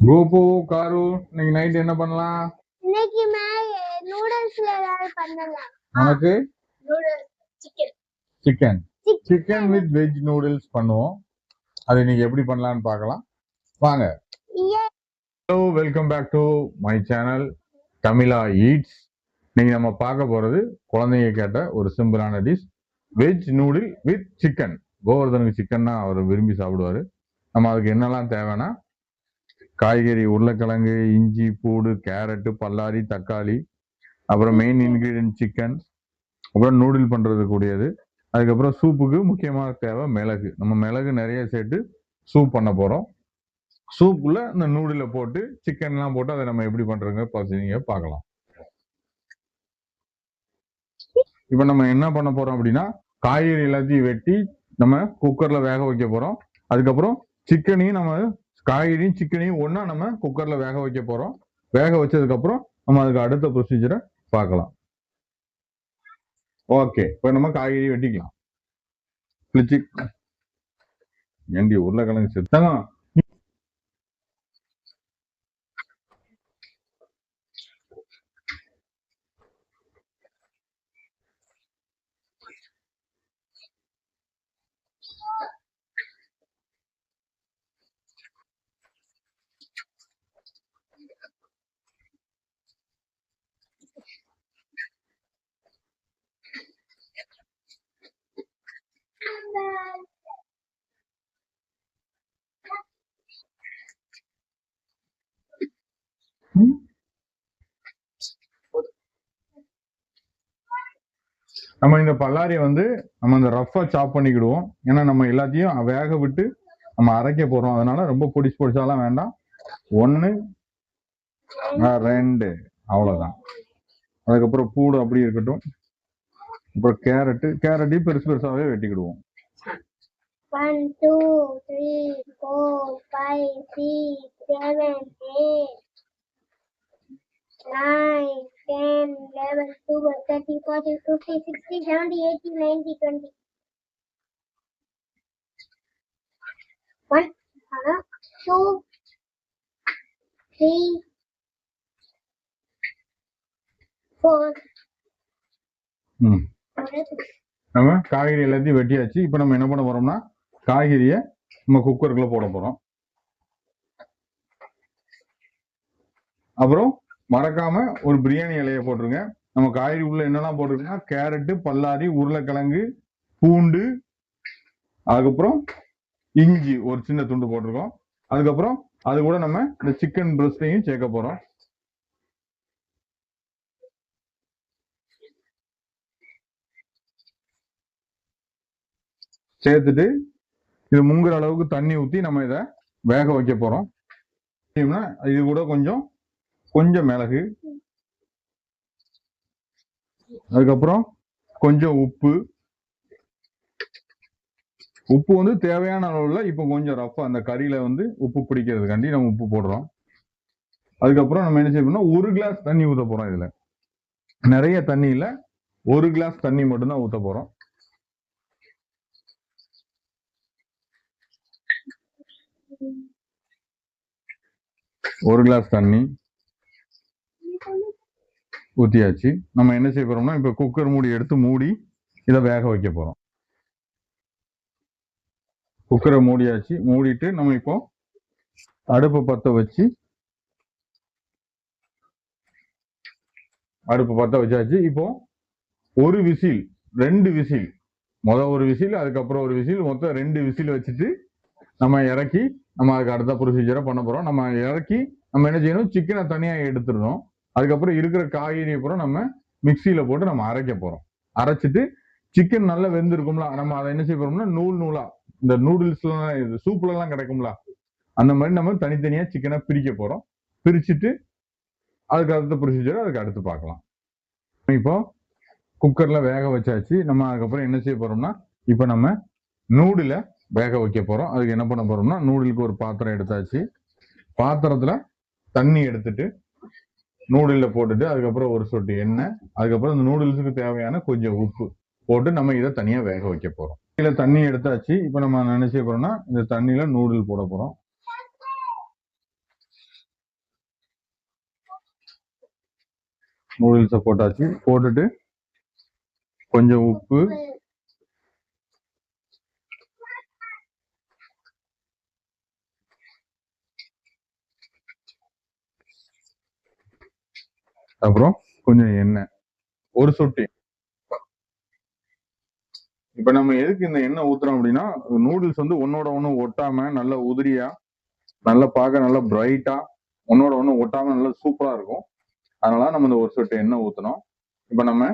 Gopu car இன்னைக்கு night என்ன பண்ணலாம்? இன்னைக்கு நூடுல்ஸ்ல ஏதாவது பண்ணலாம். உனக்கு noodles chicken chicken with veg noodles பண்ணுவோம். அது இன்னைக்கு எப்படி பண்ணலாம்னு பார்க்கலாம் வாங்க. Hello, welcome back to my channel Tamizha eats. இன்னைக்கு நம்ம பார்க்க போறது குழந்தைங்க கேட்ட ஒரு சிம்பிளான dish, veg noodle with chicken. கோவர்தனுக்கு சிக்கன்னா அவர் விரும்பி சாப்பிடுவாரு. நம்ம அதுக்கு என்னெல்லாம் தேவைன்னா, காய்கறி உருளைக்கிழங்கு, இஞ்சி, பூடு, கேரட்டு, பல்லாரி, தக்காளி, அப்புறம் மெயின் இன்கிரீடியன்ட் சிக்கன், அப்புறம் நூடுல் பண்றது கூடியது. அதுக்கப்புறம் சூப்புக்கு முக்கியமாக தேவை மிளகு. நம்ம மிளகு நிறைய சேர்த்து சூப் பண்ண போறோம். சூப்புல இந்த நூடுல போட்டு சிக்கன்லாம் போட்டு அதை நம்ம எப்படி பண்றதுங்க பார்க்கலாம். இப்ப நம்ம என்ன பண்ண போறோம் அப்படின்னா, காய்கறி எல்லாத்தையும் வெட்டி நம்ம குக்கர்ல வேக வைக்க போறோம். அதுக்கப்புறம் சிக்கனையும் நம்ம காய்கறியும் சிக்கனையும் ஒன்னா நம்ம குக்கர்ல வேக வைக்க போறோம். வேக வச்சதுக்கு அப்புறம் நம்ம அதுக்கு அடுத்த ப்ரொசீஜரை பார்க்கலாம். ஓகே, இப்ப நம்ம காய்கறி வெட்டிக்கலாம். ஏண்டி உருளைக்கிழங்கு செத்தாங்க. நம்ம இந்த பல்லாரியை நம்ம இந்த ரஃபா சாப் பண்ணிக்கிடுவோம். ஏன்னா நம்ம எல்லாத்தையும் வேக விட்டு நம்ம அரைக்க போறோம். அதனால ரொம்ப பொடிச்சாலாம் வேண்டாம். 1 2 அவ்வளவுதான். அதுக்கப்புறம் பூடு அப்படி இருக்கட்டும். அப்புறம் கேரட்டையும் பெருசு பெருசாவே வெட்டிக்கிடுவோம். 1 2 3 4 5 6 7 8 9 10 11 12 13 14 15 16 17 18 19 20. 1 2 3 4. நம்ம காய்கறி எல்லாத்தையும் வெட்டியாச்சு. இப்ப நம்ம என்ன பண்ண போறோம்னா, காய்கறியை நம்ம குக்கருக்குள்ள போட போறோம். அப்புறம் மறக்காம ஒரு பிரியாணி இலையை போட்டுருங்க. நம்ம காய்கறி உள்ள என்னெல்லாம் போட்டிருக்கோம்னா, கேரட்டு, பல்லாரி, உருளைக்கிழங்கு, பூண்டு, அதுக்கப்புறம் இஞ்சி ஒரு சின்ன துண்டு போட்டிருக்கோம். அதுக்கப்புறம் அது கூட நம்ம இந்த சிக்கன் பிரஸ்டையும் சேர்க்க போறோம். சேர்த்துட்டு இது முங்குற அளவுக்கு தண்ணி ஊற்றி நம்ம இதை வேக வைக்க போறோம். இது கூட கொஞ்சம் மிளகு, அதுக்கப்புறம் கொஞ்சம் உப்பு தேவையான அளவுல. இப்ப கொஞ்சம் ரஃபா அந்த கறியில உப்பு பிடிக்கிறதுக்காண்டி நம்ம உப்பு போடுறோம். அதுக்கப்புறம் நம்ம என்ன செய்யணும், 1 கிளாஸ் தண்ணி ஊத்த போறோம். இதுல நிறைய தண்ணி இல்ல, 1 கிளாஸ் தண்ணி மட்டும்தான் ஊத்த போறோம். ஒரு கிளாஸ் தண்ணி ஊத்தியாச்சு. நம்ம என்ன செய்ய போறோம்னா, இப்ப குக்கர் மூடி எடுத்து மூடி இதை வேக வைக்க போறோம். குக்கரை மூடியாச்சு. மூடிட்டு நம்ம இப்போ அடுப்பு பத்த வச்சாச்சு. இப்போ ஒரு விசில் 2 விசில், ஒரு விசில், அதுக்கப்புறம் ஒரு விசில், மொத்தம் 2 விசில் வச்சுட்டு நம்ம இறக்கி நம்ம அதுக்கு அடுத்த ப்ரொசீஜரை பண்ண போறோம். நம்ம இறக்கி நம்ம என்ன செய்யணும், சிக்கனை தனியா எடுத்துடணும். அதுக்கப்புறம் இருக்கிற காய்கறியை பூரா நம்ம மிக்சியில போட்டு நம்ம அரைக்க போறோம். அரைச்சிட்டு சிக்கன் நல்லா வெந்திருக்கும்ல, நம்ம அதை என்ன செய்ய போறோம்னா, நூலா இந்த நூடுல்ஸ்லாம் சூப்ல எல்லாம் கிடைக்கும்ல, அந்த மாதிரி நம்ம தனித்தனியா சிக்கனை பிரிக்க போறோம். பிரிச்சுட்டு அதுக்கு அடுத்த ப்ரொசீஜரை அதுக்கு அடுத்து பார்க்கலாம். இப்போ குக்கர்ல வேக வச்சாச்சு. நம்ம அதுக்கப்புறம் என்ன செய்ய போறோம்னா, இப்போ நம்ம நூடுல வேக வைக்க போறோம். அதுக்கு என்ன பண்ண போறோம்னா, நூடுலுக்கு ஒரு பாத்திரம் எடுத்தாச்சு. பாத்திரத்துல தண்ணி எடுத்துட்டு நூடுல்ல போட்டுட்டு அதுக்கப்புறம் ஒரு சொட்டு எண்ணெய், அதுக்கப்புறம் இந்த நூடுல்ஸுக்கு தேவையான கொஞ்சம் உப்பு போட்டு நம்ம இதை தனியா வேக வைக்க போறோம். இதுல தண்ணி எடுத்தாச்சு. இப்ப நம்ம என்ன செய்ய போறோம்னா, இந்த தண்ணியில நூடுல் போட போறோம். நூடுல்ஸை போட்டாச்சு. போட்டுட்டு கொஞ்சம் உப்பு, அப்புறம் கொஞ்சம் எண்ணெய், ஒரு சொட்டு. இப்ப நம்ம எதுக்கு இந்த எண்ணெய் ஊத்துறோம் அப்படின்னா, நூடுல்ஸ் வந்து ஒன்னோட ஒண்ணு ஒட்டாம நல்ல உதிரியா, நல்லா பார்க்க நல்லா பிரைட்டா, ஒன்னோட ஒண்ணு ஒட்டாம நல்லா சூப்பரா இருக்கும். அதனால நம்ம இந்த ஒரு சொட்டு எண்ணெய் ஊத்தணும். இப்ப நம்ம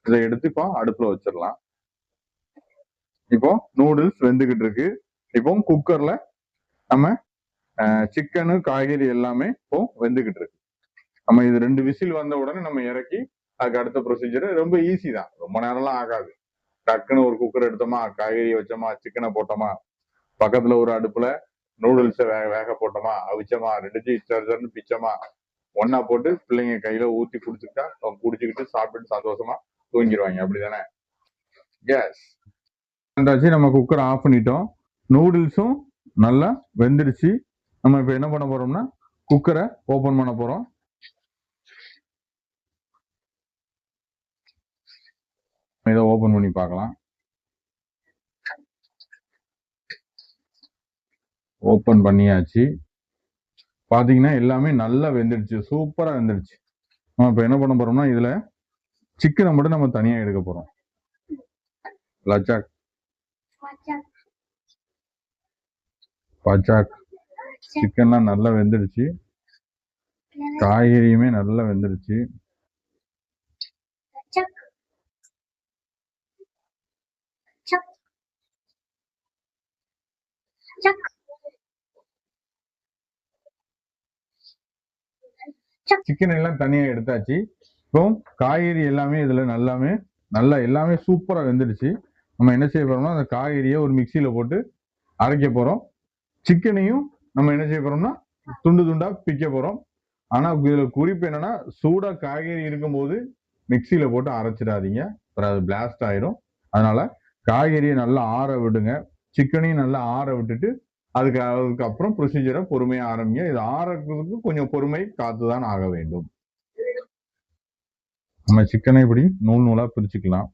இதை எடுத்து இப்போ அடுப்புல வச்சிடலாம். இப்போ நூடுல்ஸ் வெந்துகிட்டு இருக்கு. இப்போ குக்கர்ல நம்ம சிக்கனு, காய்கறி எல்லாமே இப்போ வெந்துகிட்டு இருக்கு. நம்ம இது 2 விசில் வந்த உடனே நம்ம இறக்கி அதுக்கு அடுத்த ப்ரொசீஜர் ரொம்ப ஈஸி தான், ரொம்ப நேரம்லாம் ஆகாது. டக்குன்னு ஒரு குக்கர் எடுத்தோமா, காய்கறி வச்சோமா, சிக்கனை போட்டோமா, பக்கத்துல ஒரு அடுப்புல நூடுல்ஸை வேக போட்டோமா, அவிச்சோமா, 2 சர்ன்னு பிச்சோமா, ஒன்னா போட்டு பிள்ளைங்க கையில ஊத்தி குடிச்சுட்டா குடிச்சுக்கிட்டு சாப்பிட்டு சந்தோஷமா தூங்கிடுவாங்க. அப்படிதானே? கேஸ் நம்ம குக்கர் ஆஃப் பண்ணிட்டோம். நூடுல்ஸும் நல்லா வெந்துடுச்சு. நம்ம இப்ப என்ன பண்ண போறோம்னா குக்கரை ஓபன் பண்ண போறோம். இதை ஓபன் பண்ணி பார்க்கலாம். ஓபன் பண்ணியாச்சு. பாத்தீங்கன்னா எல்லாமே நல்லா வெந்துடுச்சு, சூப்பரா வெந்துடுச்சு. நம்ம இப்ப என்ன பண்ண போறோம்னா இதுல சிக்கனை மட்டும் நம்ம தனியா எடுக்க போறோம். லச்சாக் பச்சாக் சிக்கன்லாம் நல்லா வெந்துடுச்சு. காய்கறியுமே நல்லா வெந்துடுச்சு. சிக்கன் எல்லாம் தனியா எடுத்தாச்சு. இப்போ காய்கறி எல்லாமே இதுல நல்லா எல்லாமே சூப்பரா வெந்துடுச்சு. நம்ம என்ன செய்ய போறோம்னா அந்த காய்கறியை ஒரு மிக்சியில போட்டு அரைக்க போறோம். சிக்கனையும் நம்ம என்ன செய்ய போறோம்னா துண்டு துண்டா பிக்க போறோம். ஆனா இதுல குறிப்பு என்னன்னா, சூடா காய்கறி இருக்கும்போது மிக்சியில போட்டு அரைச்சிடாதீங்க, அது பிளாஸ்ட் ஆயிடும். அதனால காய்கறியை நல்லா ஆற விடுங்க, சிக்கனையும் நல்லா ஆற விட்டுட்டு அதுக்கப்புறம் ப்ரொசீஜரை பொறுமையா ஆரம்பிங்க. இது ஆறதுக்கு கொஞ்சம் பொறுமை காத்துதான் ஆக வேண்டும். நம்ம சிக்கனை இப்படி நூல் நூலா பிரிச்சுக்கலாம்.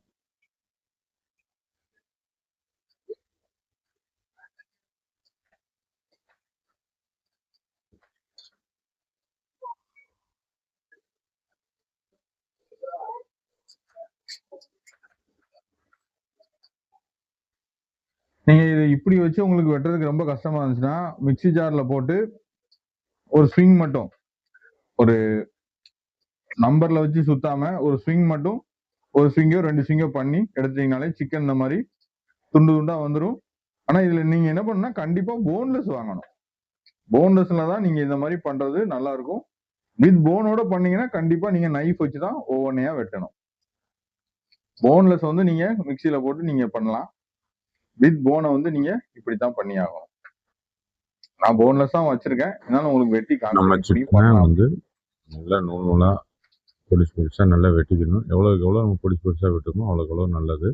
நீங்க இதை இப்படி வச்சு உங்களுக்கு வெட்டுறதுக்கு ரொம்ப கஷ்டமா இருந்துச்சுன்னா மிக்சி ஜார்ல போட்டு ஒரு ஸ்விங் மட்டும், ஒரு நம்பர்ல வச்சு சுத்தாம ஒரு ஸ்விங் மட்டும், ஒரு ஸ்விங்கோ 2 ஸ்விங்கோ பண்ணி எடுத்தீங்கனாலே சிக்கன் இந்த மாதிரி துண்டு துண்டா வந்துடும். ஆனா இதுல நீங்க என்ன பண்ணா கண்டிப்பா போன்லெஸ் வாங்கணும். போன்லெஸ்ல தான் நீங்க இந்த மாதிரி பண்றது நல்லா இருக்கும். வித் போனோட பண்ணீங்கன்னா கண்டிப்பா நீங்க நைஃப் வச்சுதான் ஒவ்வொன்னையா வெட்டணும். போன்லெஸ் வந்து நீங்க மிக்சியில போட்டு நீங்க பண்ணலாம். வித் போனை வந்து நீங்க இப்படித்தான் பண்ணி ஆகணும். நான் போன்லெஸ் தான் வச்சிருக்கேன், இருந்தாலும் உங்களுக்கு வெட்டி காமிக்கிறேன். வந்து நல்லா நூல் நூலா பொடிசா நல்லா வெட்டிக்கணும். எவ்வளவுக்கு எவ்வளவு நம்ம பொடிசா வெட்டணும் அவ்வளவுக்கு எவ்வளவு நல்லது.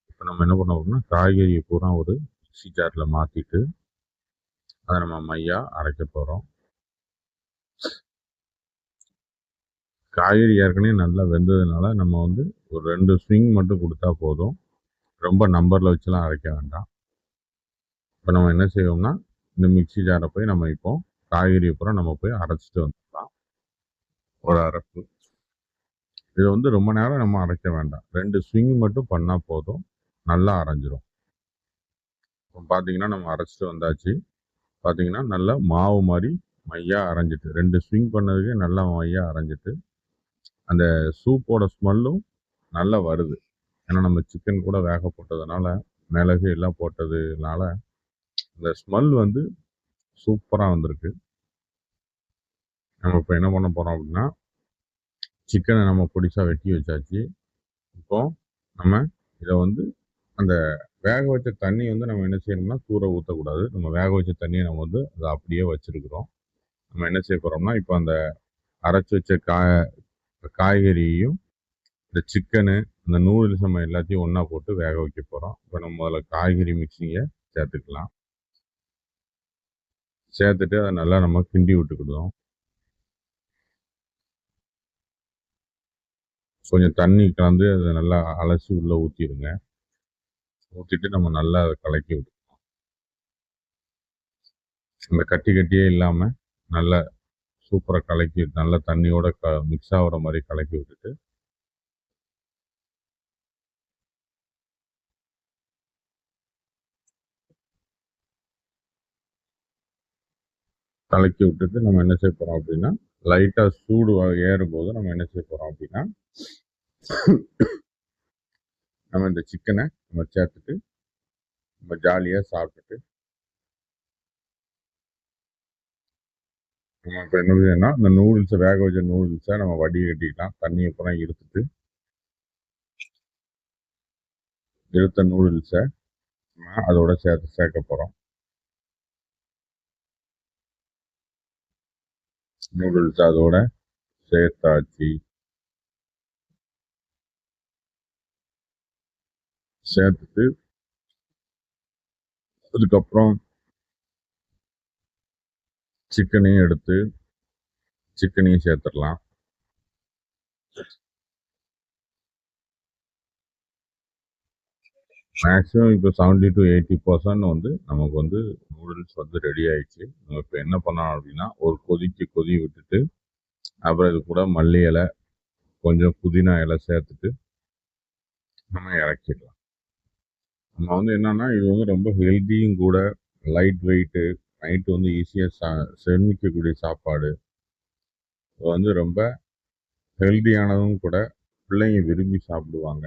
இப்போ நம்ம என்ன பண்ண போறோம்னா காய்கறியை பூரா ஒரு மிக்ஸி ஜார்ல மாத்திட்டு அதை நம்ம மையா அரைக்க போறோம். காய்கறி ஏற்கனவே நல்லா வெந்ததுனால நம்ம வந்து ஒரு 2 ஸ்விங் மட்டும் கொடுத்தா போதும், ரொம்ப நம்பர்ல வச்சுலாம் அரைக்க வேண்டாம். இப்போ நம்ம என்ன செய்வோம்னா இந்த மிக்ஸி ஜாரை போய் நம்ம இப்போ காய்கறியை பூரா நம்ம போய் அரைச்சிட்டு வந்துடலாம். ஒரு அரைப்பு. இதை வந்து ரொம்ப நேரம் நம்ம அரைக்க வேண்டாம், 2 ஸ்விங் மட்டும் பண்ணா போதும், நல்லா அரைஞ்சிரும். இப்போ பார்த்தீங்கன்னா நம்ம அரைச்சிட்டு வந்தாச்சு. பார்த்தீங்கன்னா நல்லா மாவு மாதிரி மையா அரைஞ்சிட்டு, 2 ஸ்விங் பண்ணதுக்கே நல்லா மையா அரைஞ்சிட்டு அந்த சூப்போட ஸ்மெல்லும் நல்லா வருது. ஏன்னா நம்ம சிக்கன் கூட வேக போட்டதுனால, மிளகு எல்லாம் போட்டதுனால இந்த ஸ்மெல் வந்து சூப்பராக வந்திருக்கு. நம்ம இப்போ என்ன பண்ண போறோம் அப்படின்னா சிக்கனை நம்ம பொடிசா வெட்டி வச்சாச்சு. இப்போ நம்ம இதை வந்து அந்த வேக வச்ச தண்ணி வந்து நம்ம என்ன செய்யணும்னா தூர ஊற்றக்கூடாது. நம்ம வேக வச்ச தண்ணியை நம்ம வந்து அதை அப்படியே வச்சிருக்கிறோம். நம்ம என்ன செய்ய போறோம்னா இப்போ அந்த அரைச்சி வச்ச காய்கறியையும் இந்த சிக்கனு இந்த நூடுல்ஸ் நம்ம எல்லாத்தையும் ஒன்றா போட்டு வேக வைக்க போகிறோம். இப்போ நம்ம முதல்ல காய்கறி மிக்சிங்கை சேர்த்துக்கலாம். சேர்த்துட்டு அதை நல்லா நம்ம கிண்டி விட்டுக்கிடுவோம். கொஞ்சம் தண்ணி கலந்து அதை நல்லா அலசி உள்ளே ஊற்றிடுங்க. ஊற்றிட்டு நம்ம நல்லா அதை கலக்கி விட்டு அந்த கட்டி கட்டியே இல்லாமல் நல்லா சூப்பராக கலக்கி நல்லா தண்ணியோட மிக்ஸ் ஆகிற மாதிரி கலக்கி விட்டுட்டு நம்ம என்ன செய்ய போகிறோம் அப்படின்னா லைட்டாக சூடு ஏறும்போது நம்ம என்ன செய்ய போகிறோம் அப்படின்னா நம்ம இந்த சிக்கனை நம்ம சேர்த்துட்டு நம்ம ஜாலியாக சாப்பிட்டுட்டு நம்ம இப்போ என்ன செய்யணும்னா இந்த நூடுல்ஸை வேக வச்ச நூடுல்ஸை நம்ம வடிகட்டிக்கலாம். தண்ணியை அப்புறம் எடுத்த நூடுல்ஸை நம்ம அதோட சேர்க்க போகிறோம். நூடுல்ஸ் அதோட சேர்த்துட்டு அதுக்கப்புறம் சிக்கனையும் சேர்த்துடலாம். மேக்ஸிமம் இப்போ 70 to 80% வந்து நமக்கு வந்து நூடுல்ஸ் வந்து ரெடி ஆயிடுச்சு. நம்ம இப்போ என்ன பண்ணலாம் அப்படின்னா ஒரு கொதி விட்டுட்டு அப்புறம் இது கூட மல்லி இலை கொஞ்சம் புதினா இலை சேர்த்துட்டு நம்ம இறக்கிடலாம். நம்ம வந்து என்னன்னா இது வந்து ரொம்ப ஹெல்த்தியும் கூட, லைட் வெயிட்டு, நைட்டு வந்து ஈஸியாக செமிக்கக்கூடிய சாப்பாடு. இது வந்து ரொம்ப ஹெல்த்தியானதும் கூட, பிள்ளைங்க விரும்பி சாப்பிடுவாங்க.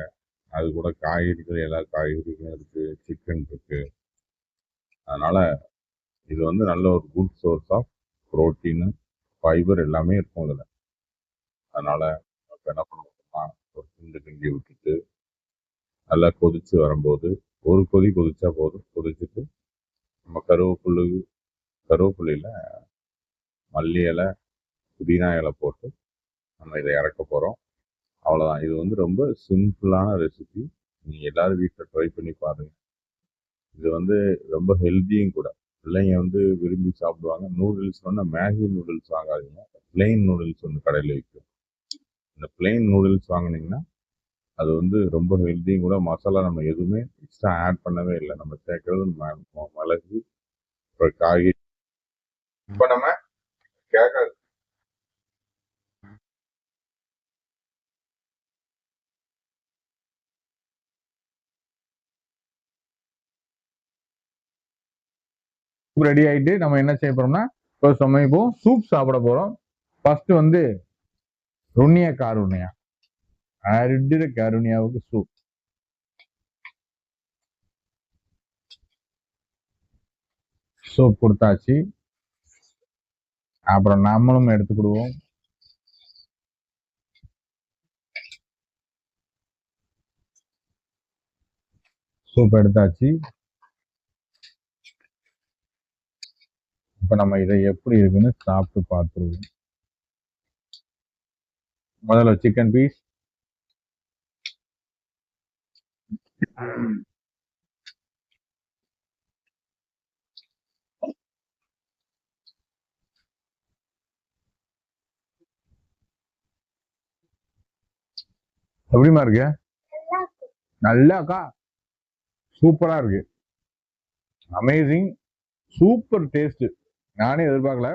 அது கூட காய்கறிகள் எல்லா காய்கறிகளும் இருக்குது, சிக்கன் இருக்குது. அதனால் இது வந்து நல்ல ஒரு good source of protein, fibre எல்லாமே இருக்கும் இதில். அதனால் இப்போ என்ன பண்ணணும்னா ஒரு கிண்டி விட்டுட்டு நல்லா கொதித்து வரும்போது ஒரு கொதிச்சா போதும். கொதிச்சுட்டு நம்ம கருவேப்பிலையில் மல்லி இலை புதினா இலை போட்டு நம்ம இதை இறக்க போகிறோம். அவ்வளோதான். இது வந்து ரொம்ப சிம்பிளான ரெசிபி. நீங்கள் எல்லோரும் வீட்டில் ட்ரை பண்ணி பாருங்கள். இது வந்து ரொம்ப ஹெல்த்தியும் கூட. பிள்ளைங்க வந்து விரும்பி சாப்பிடுவாங்க. நூடுல்ஸ் வந்து மேகி நூடுல்ஸ் வாங்காதீங்க. பிளெயின் நூடுல்ஸ் வந்து கடையில் விற்கும். இந்த பிளெயின் நூடுல்ஸ் வாங்கினீங்கன்னா அது வந்து ரொம்ப ஹெல்த்தியும் கூட. மசாலா நம்ம எதுவுமே எக்ஸ்ட்ரா ஆட் பண்ணவே இல்லை. நம்ம சேர்க்கறது மிளகு, இப்போ காய்கறி. இப்போ நம்ம கேட்காது ரெடி ஆயிட்டு நம்ம என்ன செய்ய போறோம்னா இப்போ சமைப்போம். சூப் சாப்பிட போறோம். ஃபர்ஸ்ட் வந்து ருண்ணிய காருண்யா அரிடுற காருண்யாவுக்கு சூப். சூப் கொடுத்தாச்சு. அப்புறம் நம்மளும் எடுத்துக்கிடுவோம். சூப் எடுத்தாச்சு. இப்ப நம்ம இதை எப்படி இருக்குன்னு சாப்பிட்டு பார்த்துருவோம். முதல்ல சிக்கன் பீஸ். எப்படிமா இருக்கு? நல்லாக்கா, சூப்பரா இருக்கு. Amazing, super taste. நானே எதிர்பார்க்கல.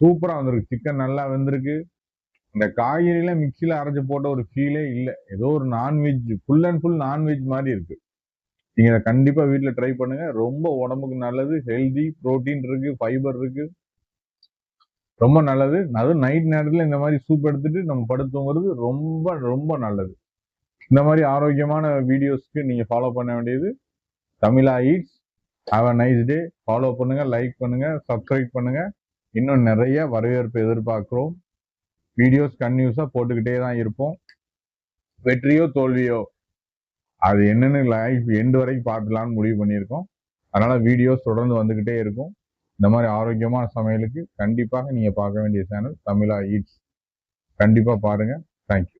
சூப்பரா வந்திருக்கு. சிக்கன் நல்லா வெந்திருக்கு. இந்த காய்கறில மிக்சியில அரைச்சு போட்ட ஒரு ஃபீலே இல்லை. ஏதோ ஒரு non veg, full and full non veg மாதிரி இருக்கு. நீங்க இதை கண்டிப்பா வீட்டுல ட்ரை பண்ணுங்க. ரொம்ப உடம்புக்கு நல்லது, ஹெல்தி, புரோட்டீன் இருக்கு, ஃபைபர் இருக்கு, ரொம்ப நல்லது. அதுவும் நைட் நேரத்துல இந்த மாதிரி சூப் எடுத்துட்டு நம்ம படுத்துங்கிறது ரொம்ப ரொம்ப நல்லது. இந்த மாதிரி ஆரோக்கியமான வீடியோஸ்க்கு நீங்க ஃபாலோ பண்ண வேண்டியது தமிழா eats. Have a nice day. Follow பண்ணுங்க, லைக் பண்ணுங்க, சப்ஸ்கிரைப் பண்ணுங்க. இன்னும் நிறைய வரவேற்பு எதிர்பார்க்கிறோம். வீடியோஸ் கன்டினியூஸா போட்டுக்கிட்டே தான் இருப்போம். வெற்றியோ தோல்வியோ அது என்னன்னு லைஃப் எண்டு வரைக்கும் பார்த்துலான்னு முடிவு பண்ணியிருக்கோம். அதனால வீடியோஸ் தொடர்ந்து வந்துகிட்டே இருக்கும். இந்த மாதிரி ஆரோக்கியமான சமையலுக்கு கண்டிப்பாக நீங்க பார்க்க வேண்டிய சேனல் தமிழா ஈட்ஸ். கண்டிப்பா பாருங்க. தேங்க்யூ.